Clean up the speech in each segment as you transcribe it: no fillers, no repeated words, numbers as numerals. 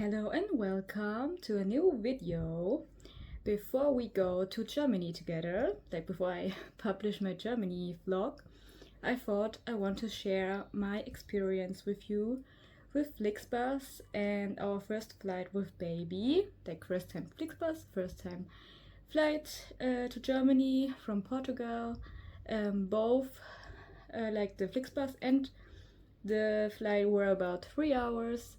Hello and welcome to a new video. Before we go to Germany together, like before I publish my Germany vlog, I thought I want to share my experience with you with flixbus and our first flight with baby. Like first time flixbus, first time flight to Germany from Portugal. Both like the flixbus and the flight were about 3 hours.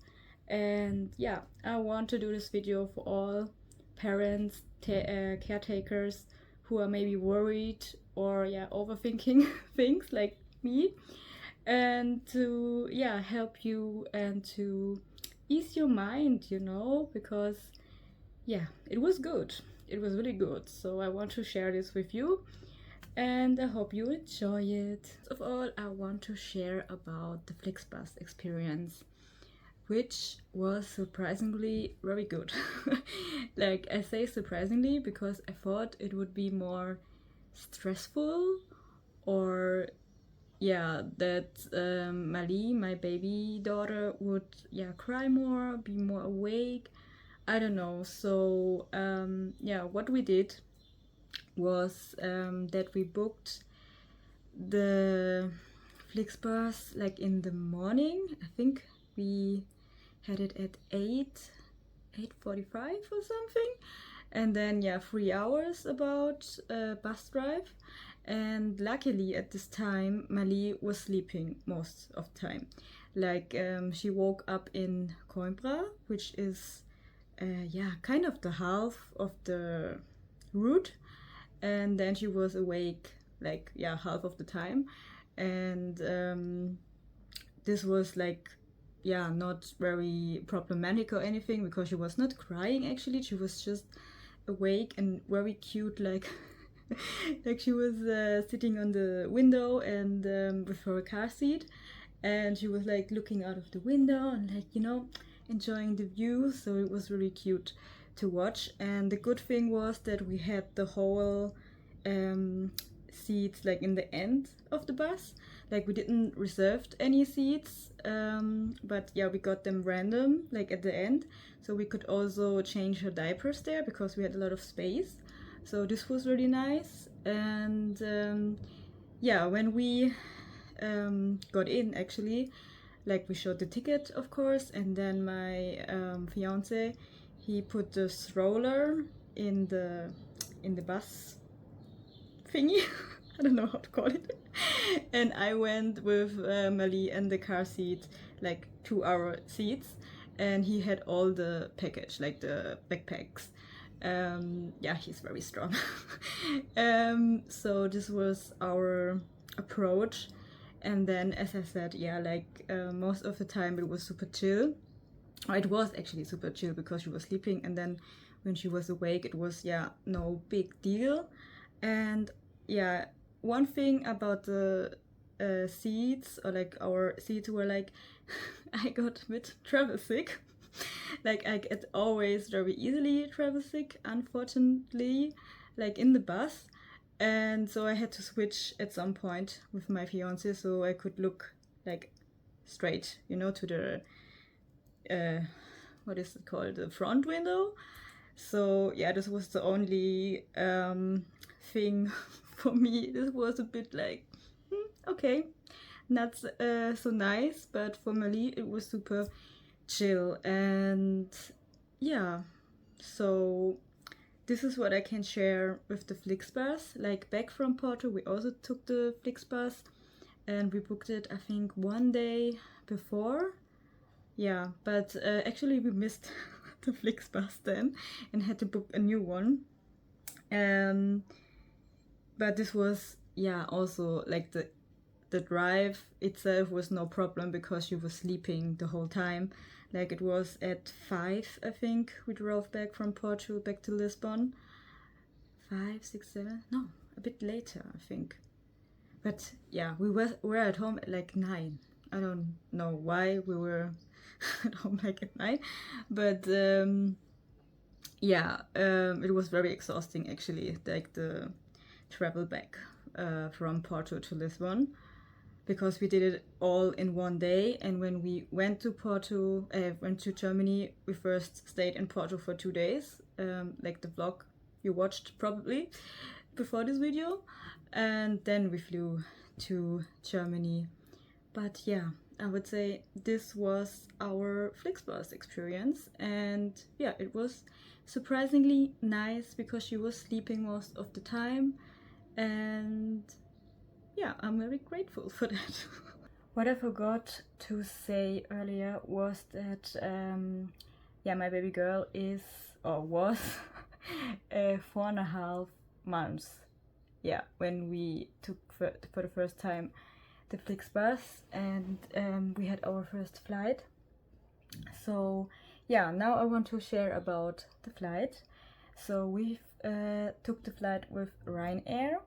And yeah, I want to do this video for all parents, caretakers who are maybe worried or overthinking things like me, and to help you and to ease your mind, because it was good. It was really good. So I want to share this with you and I hope you enjoy it. First of all, I want to share about the flixbus experience, which was surprisingly very good. Like, I say surprisingly because I thought it would be more stressful, or that Mali, my baby daughter, would cry more, be more awake. I don't know. So what we did was that we booked the flixbus like in the morning. I think we had it at 8:45 or something, and then 3 hours about bus drive. And luckily at this time Mali was sleeping most of the time. Like she woke up in Coimbra, which is kind of the half of the route, and then she was awake like half of the time. And this was like not very problematic or anything, because she was not crying. Actually, she was just awake and very cute, like like she was sitting on the window and with her car seat, and she was like looking out of the window and like enjoying the view. So it was really cute to watch. And the good thing was that we had the whole seats like in the end of the bus. Like, we didn't reserve any seats, but we got them random, like at the end. So we could also change her diapers there because we had a lot of space. So this was really nice. And when we got in, actually, like, we showed the ticket, of course, and then my fiance, he put the stroller in the bus thingy. I don't know how to call it. And I went with Mali and the car seat, like 2 hour seats, and he had all the package, like the backpacks. He's very strong. So this was our approach. And then, as I said, most of the time it was super chill. It was actually super chill because she was sleeping, and then when she was awake it was no big deal. And one thing about the seats, or like our seats, were like I got a bit travel sick. Like, I get always very easily travel sick, unfortunately, like in the bus. And so I had to switch at some point with my fiance so I could look like straight, to the what is it called, the front window. So this was the only thing for me. This was a bit like okay, not so nice, but for Mali it was super chill. And so this is what I can share with the flixbus. Like, back from Porto we also took the flixbus, and we booked it I think one day before. But actually we missed the flixbus then and had to book a new one. But this was also like the drive itself was no problem because she was sleeping the whole time. Like, it was at 5, I think, we drove back from Porto back to Lisbon. 5, 6, 7, no, a bit later, I think. But we were at home at like 9. I don't know why we were at home like at 9, but it was very exhausting, actually, like the travel back from Porto to Lisbon. because we did it all in one day. And when we went to Germany, we first stayed in Porto for 2 days, like the vlog you watched probably before this video, and then we flew to Germany. But yeah, I would say this was our flixbus experience, and yeah, it was surprisingly nice because she was sleeping most of the time, and yeah, I'm very grateful for that. What I forgot to say earlier was that yeah, my baby girl is or was 4.5 months. Yeah, when we took for the first time the flixbus, and we had our first flight. So yeah, now I want to share about the flight. So we took the flight with Ryanair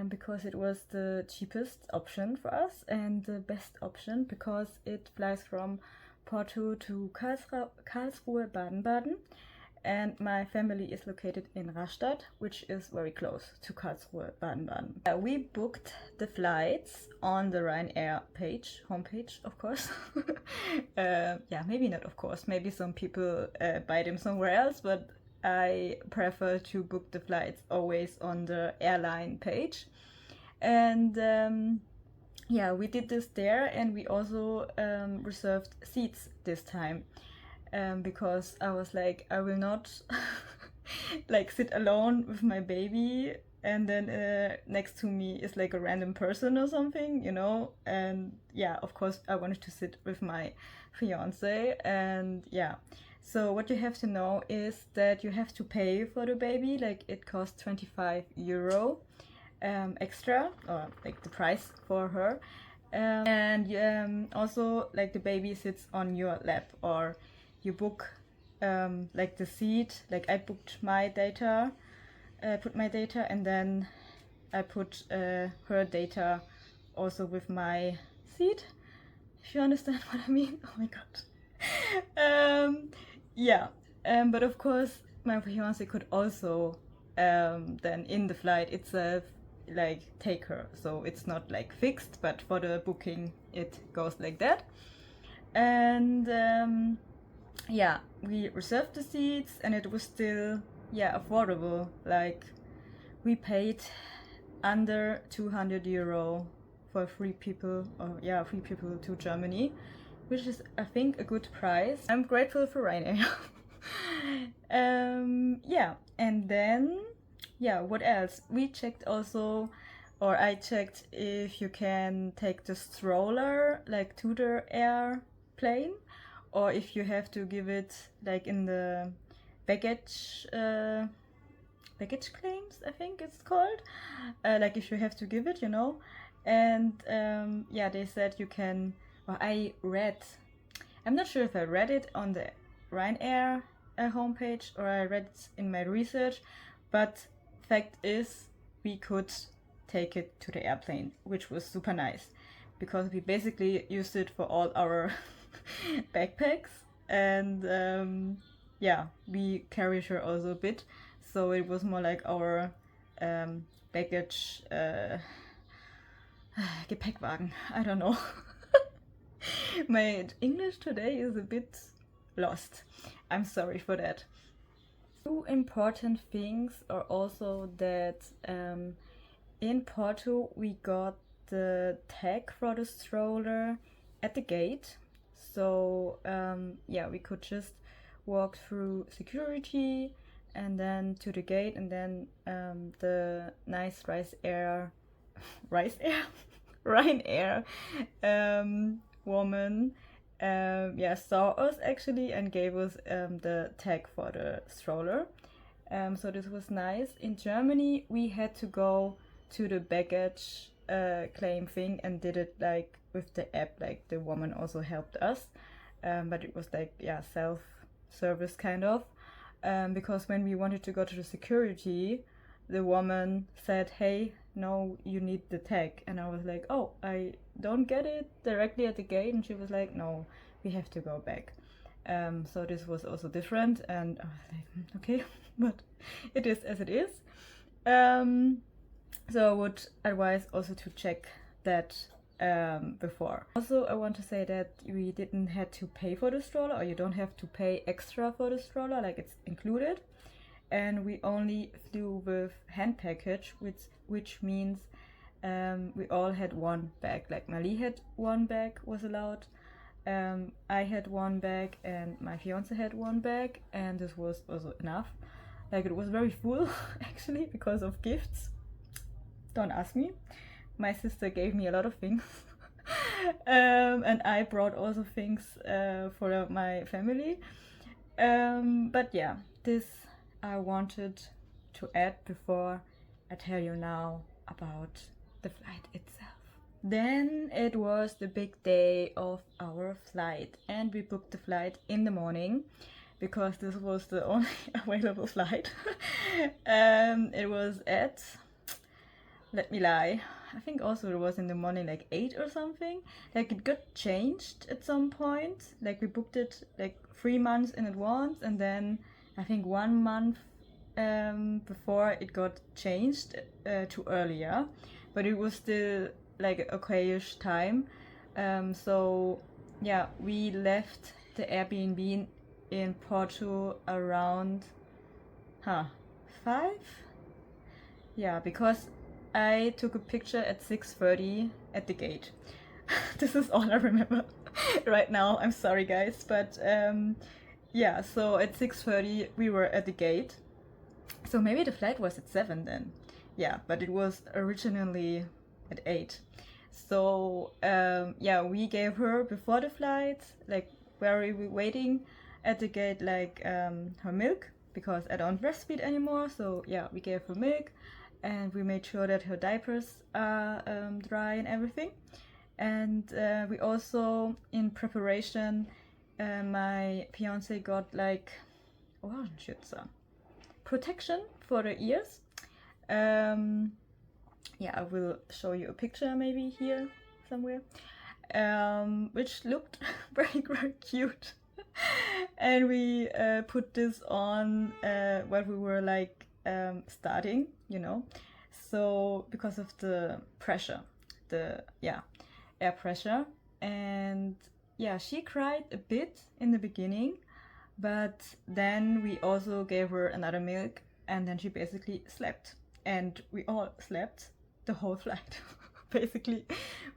because it was the cheapest option for us and the best option because it flies from Porto to Karlsruhe, Baden-Baden. And my family is located in Rastatt, which is very close to Karlsruhe, Baden-Baden. We booked the flights on the Ryanair homepage, of course. Yeah, maybe not of course, maybe some people buy them somewhere else, but I prefer to book the flights always on the airline page. And yeah, we did this there, and we also reserved seats this time. Because I was like, I will not like sit alone with my baby and then next to me is like a random person or something, you know. And yeah, of course I wanted to sit with my fiance. And yeah, so what you have to know is that you have to pay for the baby, like it costs 25 euro extra, or like the price for her. And also like the baby sits on your lap, or you book like the seat, like I booked my data, put my data, and then I put her data also with my seat, if you understand what I mean. Oh my god. Yeah, but of course my fiance could also then in the flight itself like take her, so it's not like fixed, but for the booking it goes like that. And yeah, we reserved the seats, and it was still, yeah, affordable. Like we paid under 200 euro for 3 people, or yeah, 3 people to Germany, which is I think a good price. I'm grateful for Ryanair. Yeah, and then yeah, what else? We checked also, or I checked if you can take the stroller like to the airplane, or if you have to give it like in the baggage claims, I think it's called, like if you have to give it, you know. And yeah, they said you can, well, I'm not sure if I read it on the Ryanair homepage or I read it in my research, but fact is we could take it to the airplane, which was super nice because we basically used it for all our backpacks. And yeah, we carried her also a bit, so it was more like our baggage Gepäckwagen. I don't know. My English today is a bit lost. I'm sorry for that. Two important things are also that in Porto we got the tag for the stroller at the gate. So yeah, we could just walk through security and then to the gate, and then the nice Ryanair woman yeah, saw us actually and gave us the tag for the stroller. So this was nice. In Germany we had to go to the baggage claim thing and did it like with the app, like the woman also helped us, but it was like, yeah, self-service kind of, because when we wanted to go to the security, the woman said, hey, no, you need the tag. And I was like, oh, I don't get it directly at the gate. And she was like, no, we have to go back. So this was also different, and I was like, okay, but it is as it is. So I would advise also to check that before. Also, I want to say that we didn't have to pay for the stroller, or you don't have to pay extra for the stroller, like it's included. And we only flew with hand package, which means we all had one bag. Like Mali had one bag, was allowed. I had one bag and my fiance had one bag, and this was also enough. Like it was very full actually because of gifts. Don't ask me. My sister gave me a lot of things. And I brought also things for my family. But yeah, this I wanted to add before I tell you now about the flight itself. Then it was the big day of our flight, and we booked the flight in the morning because this was the only available flight. It was at, let me lie, I think also it was in the morning, like 8 or something. Like it got changed at some point. Like we booked it like 3 months in advance, and then I think 1 month before it got changed to earlier, but it was still like okayish time. So yeah, we left the Airbnb in Porto around 5. Yeah, because I took a picture at 6:30 at the gate. This is all I remember right now. I'm sorry guys, but yeah, so at 6:30 we were at the gate. So maybe the flight was at 7 then. Yeah, but it was originally at 8. So yeah, we gave her before the flight, like where we were waiting at the gate, like her milk, because I don't breastfeed anymore. So yeah, we gave her milk, and we made sure that her diapers are dry and everything. And we also, in preparation, my fiance got like Ohrenschützer, protection for the ears. Yeah, I will show you a picture maybe here somewhere, which looked very, very cute. And we put this on while we were like starting, you know, so because of the pressure, the air pressure. And yeah, she cried a bit in the beginning, but then we also gave her another milk, and then she basically slept, and we all slept the whole flight basically,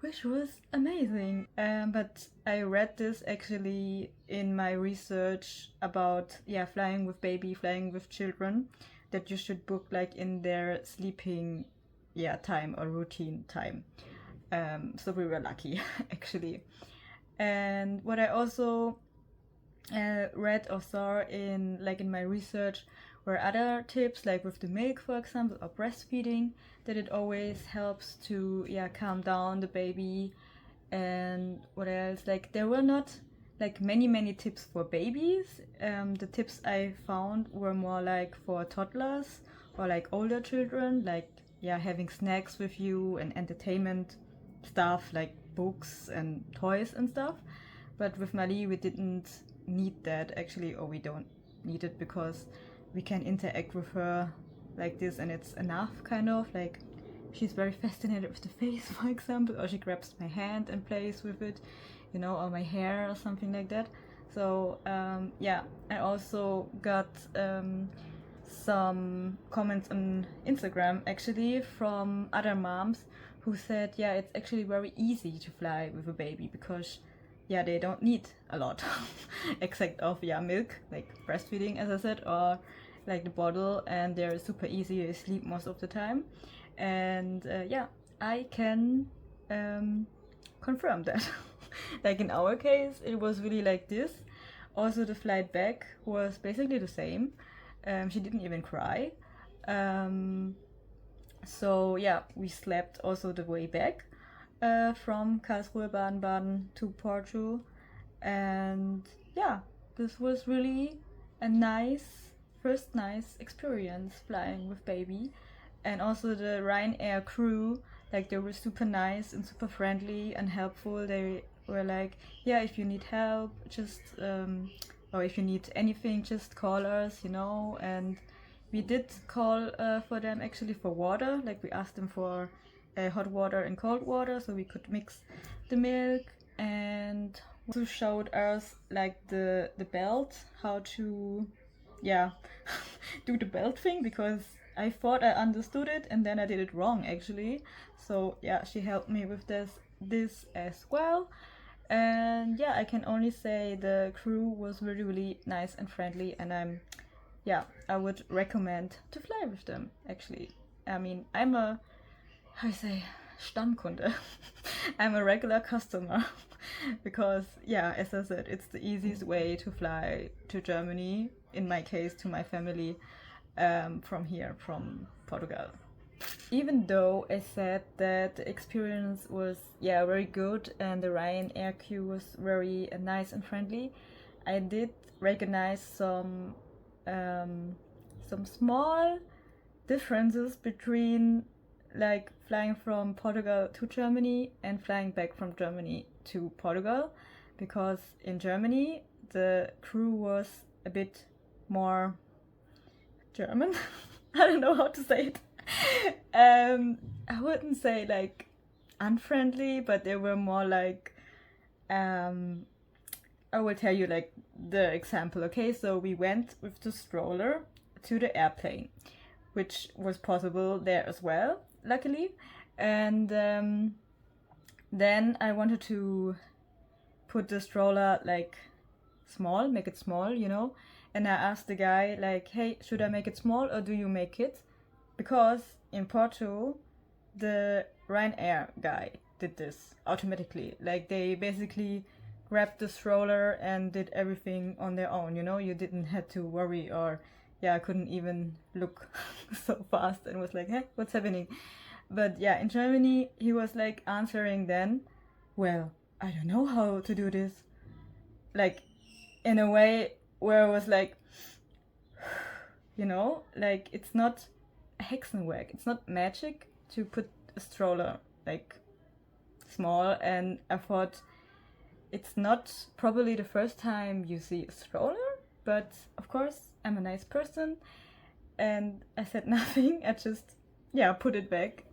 which was amazing. But I read this actually in my research about flying with baby, flying with children, that you should book like in their sleeping time or routine time. So we were lucky actually. And what I also read or saw in my research were other tips, like with the milk, for example, or breastfeeding, that it always helps to calm down the baby. And what else? Like there were not like many tips for babies. The tips I found were more like for toddlers or like older children, like having snacks with you and entertainment stuff like books and toys and stuff. But with Mali we didn't need that actually, or we don't need it, because we can interact with her like this and it's enough, kind of. Like she's very fascinated with the face, for example, or she grabs my hand and plays with it, you know, or my hair or something like that. So I also got some comments on Instagram actually from other moms who said it's actually very easy to fly with a baby, because they don't need a lot except of milk, like breastfeeding as I said, or like the bottle, and they're super easy to sleep most of the time. And I can confirm that. Like in our case it was really like this. Also the flight back was basically the same. She didn't even cry. So we slept also the way back from Karlsruhe, Baden-Baden to Porto. And this was really a first nice experience flying with baby. And also the Ryanair crew, like they were super nice and super friendly and helpful. They were like, if you need help, just or if you need anything, just call us, you know. And we did call for them actually for water. Like we asked them for hot water and cold water so we could mix the milk, and also showed us like the belt, how to do the belt thing, because I thought I understood it and then I did it wrong actually. So yeah, she helped me with this as well. And yeah, I can only say the crew was really, really nice and friendly, and I would recommend to fly with them actually. I mean, I'm a, how I say, Stammkunde. I'm a regular customer because yeah, as I said, it's the easiest way to fly to Germany, in my case to my family, from here, from Portugal. Even though I said that the experience was very good and the Ryanair queue was very nice and friendly, I did recognize some small differences between like flying from Portugal to Germany and flying back from Germany to Portugal, because in Germany the crew was a bit more German. I don't know how to say it. I wouldn't say like unfriendly, but they were more like, I will tell you like the example. Okay, so we went with the stroller to the airplane, which was possible there as well, luckily. And then I wanted to put the stroller like small, make it small, you know. And I asked the guy like, hey, should I make it small or do you make it? Because in Porto, the Ryanair guy did this automatically. Like they basically grabbed the stroller and did everything on their own, you know. You didn't have to worry, or I couldn't even look so fast and was like, hey, what's happening? But yeah, in Germany, he was like answering then, well, I don't know how to do this. Like in a way where I was like, you know, like it's not Hexenwerk, it's not magic to put a stroller like small. And I thought it's not probably the first time you see a stroller, but of course I'm a nice person and I said nothing. I just put it back,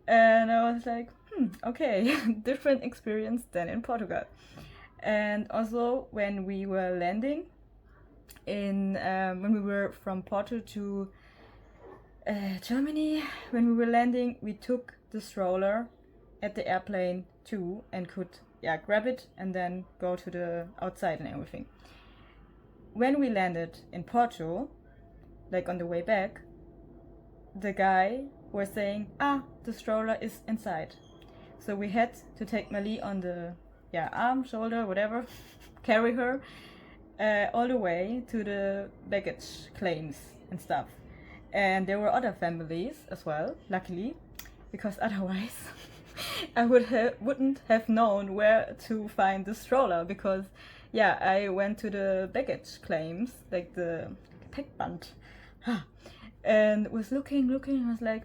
and I was like, okay, different experience than in Portugal. And also when we were landing in when we were from Porto to Germany, when we were landing, we took the stroller at the airplane too and could grab it and then go to the outside and everything. When we landed in Porto, like on the way back, the guy was saying, the stroller is inside. So we had to take Mali on the arm, shoulder, whatever, carry her all the way to the baggage claims and stuff. And there were other families as well, luckily, because otherwise I wouldn't have known where to find the stroller, because I went to the baggage claims, like the Gepäckband, and was looking, I was like,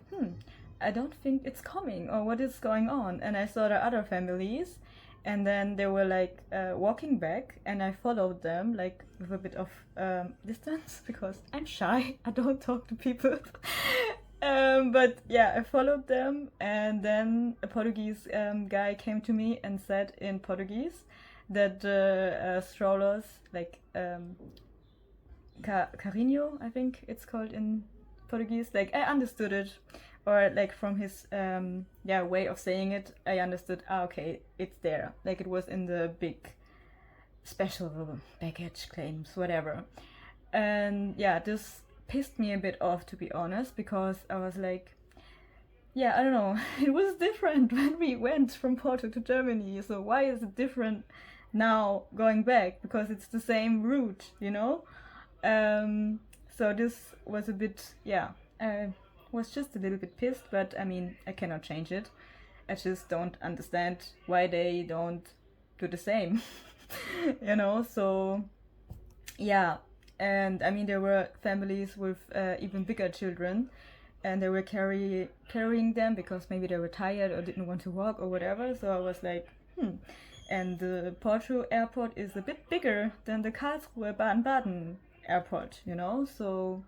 I don't think it's coming, or what is going on? And I saw the other families, and then they were like walking back, and I followed them like with a bit of distance, because I'm shy, I don't talk to people. But I followed them, and then a Portuguese guy came to me and said in Portuguese that the strollers, like carinho, I think it's called in Portuguese, like I understood it, or like from his way of saying it, I understood, okay, it's there, like it was in the big special baggage claims, whatever. And this pissed me a bit off, to be honest, because I was like, I don't know, it was different when we went from Porto to Germany, so why is it different now going back? Because it's the same route, you know. So this was a bit, I was just a little bit pissed, but I mean, I cannot change it. I just don't understand why they don't do the same, you know. So and I mean, there were families with even bigger children, and they were carrying them because maybe they were tired or didn't want to walk or whatever. So I was like, And the Porto airport is a bit bigger than the Karlsruhe Baden-Baden airport, you know. So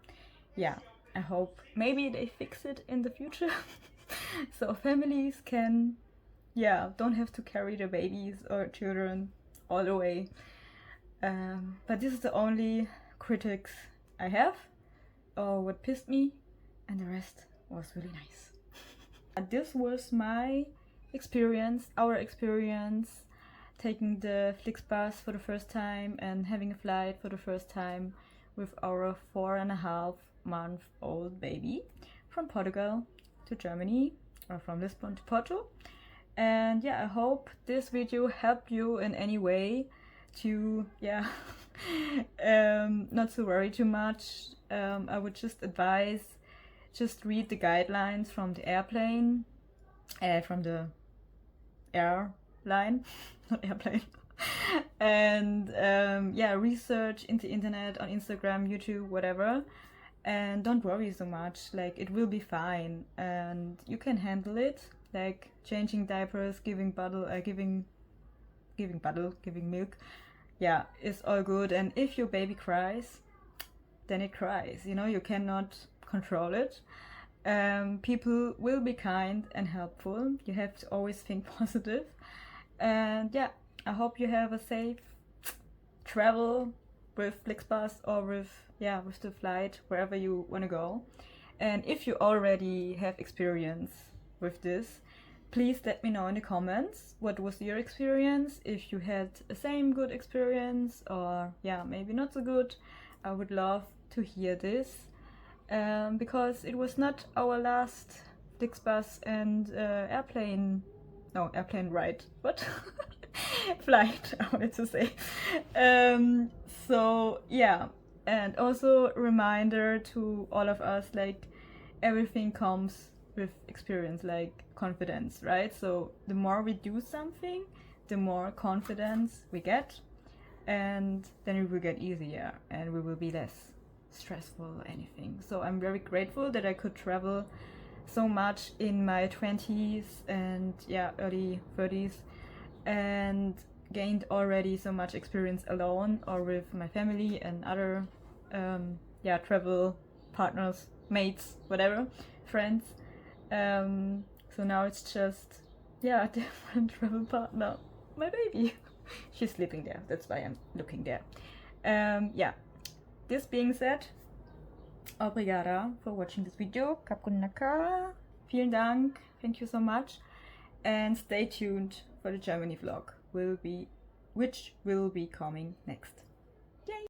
I hope maybe they fix it in the future. So families can, yeah, don't have to carry their babies or children all the way. But this is the only critics I have, or what pissed me, and the rest was really nice. And this was my experience, our experience, taking the flixbus for the first time and having a flight for the first time with our 4.5-month-old baby from Portugal to Germany, or from Lisbon to Porto. And yeah, I hope this video helped you in any way to, yeah, not to worry too much. I would just advise, just read the guidelines from the airplane, from the airline, not airplane. And yeah, research in the internet, on Instagram, YouTube, whatever. And don't worry so much, like it will be fine and you can handle it, like changing diapers, giving milk, yeah, it's all good. And if your baby cries, then it cries, you know, you cannot control it. People will be kind and helpful, you have to always think positive. And yeah, I hope you have a safe travel with flixbus or with the flight, wherever you want to go. And if you already have experience with this, please let me know in the comments what was your experience, if you had the same good experience or yeah, maybe not so good. I would love to hear this, because it was not our last flixbus and airplane ride, what? Flight, I wanted to say. So yeah, and also reminder to all of us, like everything comes with experience, like confidence, right? So the more we do something, the more confidence we get, and then it will get easier and we will be less stressful or anything. So I'm very grateful that I could travel so much in my 20s and yeah, early 30s, and gained already so much experience alone or with my family and other travel partners, mates, whatever, friends. So now it's just a different travel partner, my baby. She's sleeping there, that's why I'm looking there. Yeah, this being said, obrigada for watching this video. Kapunaka, vielen Dank, thank you so much, and stay tuned for the Germany vlog, which will be coming next.